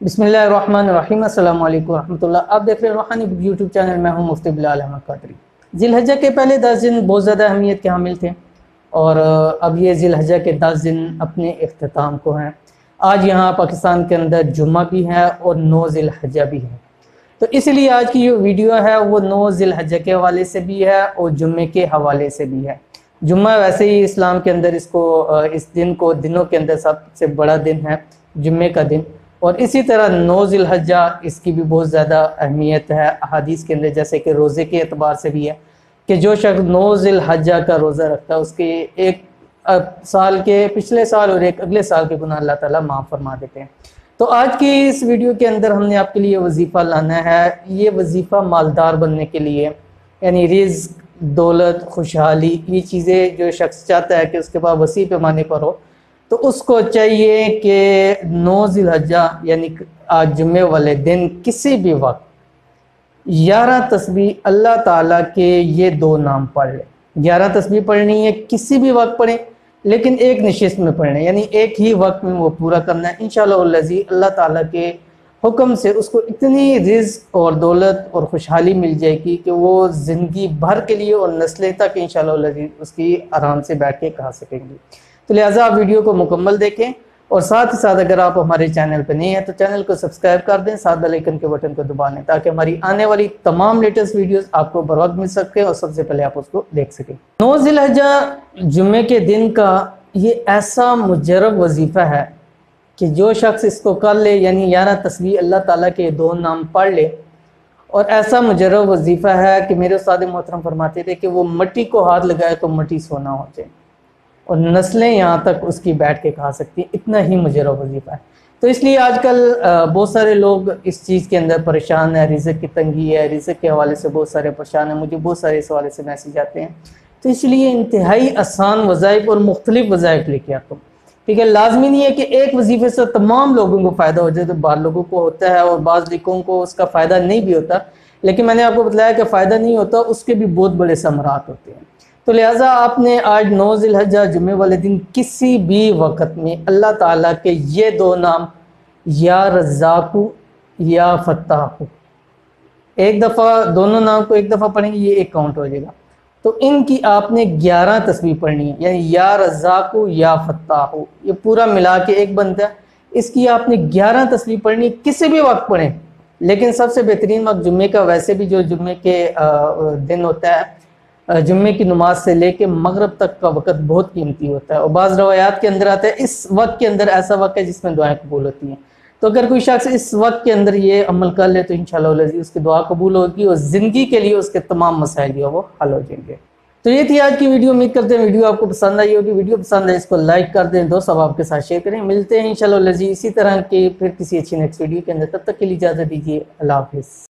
बिस्मिल्लाहिर्रहमानिर्रहीम। अस्सलाम वालेकुम रहमतुल्लाह। आप देख रहे हैं रूहानी बुक यूट्यूब चैनल। मैं हूं मुफ्ती बिलाल अहमद कादरी। ज़िलहज्जा के पहले 10 दिन बहुत ज़्यादा अहमियत के हामिल थे और अब ये ज़िलहज्जा के 10 दिन अपने इख्तिताम को हैं। आज यहाँ पाकिस्तान के अंदर जुम्मा भी है और 9 ज़िलहज्जा भी है, तो इसलिए आज की जो वीडियो है वो 9 ज़िलहज्जा के हवाले से भी है और जुम्मे के हवाले से भी है। जुम्मा वैसे ही इस्लाम के अंदर इस दिन को दिनों के अंदर सबसे बड़ा दिन है जुम्मे का दिन, और इसी तरह 9 ज़िलहज्जा इसकी भी बहुत ज़्यादा अहमियत है अहादीस के अंदर, जैसे कि रोज़े के एतबार से भी है कि जो शख्स 9 ज़िलहज्जा का रोज़ा रखता है उसके एक साल के पिछले साल और एक अगले साल के गुनाह अल्लाह ताला माफ़ फरमा देते हैं। तो आज की इस वीडियो के अंदर हमने आपके लिए वजीफ़ा लाना है। ये वजीफ़ा मालदार बनने के लिए, यानी रिज़्क, दौलत, खुशहाली, ये चीज़ें जो शख्स चाहता है कि उसके पास वसी पैमाने पर हो, तो उसको चाहिए कि 9 ज़िलहज्जा यानी आज जुम्मे वाले दिन किसी भी वक्त 11 तस्बीह अल्लाह ताला के ये 2 नाम पढ़ ले। 11 तस्बीह पढ़नी है, किसी भी वक्त पढ़ें, लेकिन एक नशिस्त में पढ़ना है, यानी एक ही वक्त में वो पूरा करना है। इंशाअल्लाह अल्लाह ताला के हुक्म से उसको इतनी रिज़्क और दौलत और खुशहाली मिल जाएगी कि वो ज़िंदगी भर के लिए और नस्लें तक इंशाअल्लाह उसकी आराम से बैठ के खा सकेंगी। तो लिहाजा आप वीडियो को मुकम्मल देखें और साथ ही साथ अगर आप हमारे चैनल पर नहीं हैं तो चैनल को सब्सक्राइब कर दें, साथ बेल आइकन के बटन को दबा लें ताकि हमारी आने वाली तमाम लेटेस्ट वीडियोस आपको बर वक्त मिल सके और सबसे पहले आप उसको देख सकें। 9 ज़िलहज्जा जुम्मे के दिन का ये ऐसा मुजरब वजीफ़ा है कि जो शख्स इसको कर ले, यानी 11 तस्बीह अल्लाह ताला के 2 नाम पढ़ ले, और ऐसा मुजरब वजीफ़ा है कि मेरे उस्ताद मोहतरम फरमाते थे कि वो मट्टी को हाथ लगाए तो मट्टी सोना हो जाए और नस्लें यहाँ तक उसकी बैठ के खा सकती हैं, इतना ही मुजरब वजीफ़ा है। तो इसलिए आजकल बहुत सारे लोग इस चीज़ के अंदर परेशान है, रिज़्क की तंगी है, रिज़्क के हवाले से बहुत सारे परेशान हैं। मुझे बहुत सारे इस हवाले से मैसेज आते हैं, तो इसलिए इंतहाई आसान वज़ाइफ और मुख्तलिफ वज़ाइफ लेके आता हूँ। ठीक है, लाजमी नहीं है कि एक वजीफ़े से तमाम लोगों को फ़ायदा हो जाए, तो बाद लोगों को होता है और बाज़ लोगों को उसका फ़ायदा नहीं भी होता, लेकिन मैंने आपको बताया कि फ़ायदा नहीं होता, उसके भी बहुत बड़े समरात होते हैं। तो लिहाजा आपने आज 9 ज़िलहज्जा जुम्मे वाले दिन किसी भी वक़्त में अल्लाह ताला के ये 2 नाम या रज़्ज़ाक़ु या फ़त्ताहु, एक दफ़ा दोनों नाम को एक दफ़ा पढ़ेंगे, ये एक काउंट हो जाएगा। तो इनकी आपने 11 तस्बीह पढ़नी है, यानी या रज़्ज़ाक़ु या फ़त्ताहु, ये पूरा मिला के एक बनता है। इसकी आपने 11 तस्बीह पढ़नी, किसी भी वक्त पढ़ें, लेकिन सबसे बेहतरीन वक्त जुम्मे का, वैसे भी जो जुम्मे के दिन होता है, जुम्मे की नमाज से लेके मगरब तक का वक्त बहुत कीमती होता है, और बाज़ रवायात के अंदर आता है इस वक्त के अंदर ऐसा वक्त है जिसमें दुआएं कबूल होती हैं। तो अगर कोई शख्स इस वक्त के अंदर ये अमल कर ले तो इंशाअल्लाह उसकी दुआ कबूल होगी और ज़िंदगी के लिए उसके तमाम मसाइल जो वो हल हो जाएंगे। तो ये थी आज की वीडियो। उम्मीद करते हैं वीडियो आपको पसंद आई होगी। वीडियो पसंद है इसको लाइक कर दें, दोस्त अब आपके साथ शेयर करें। मिलते हैं इंशाअल्लाह इसी तरह के फिर किसी अच्छी नेक्स्ट वीडियो के अंदर, तब तक के लिए इजाज़त दीजिए। अल्लाह हाफ़िज़।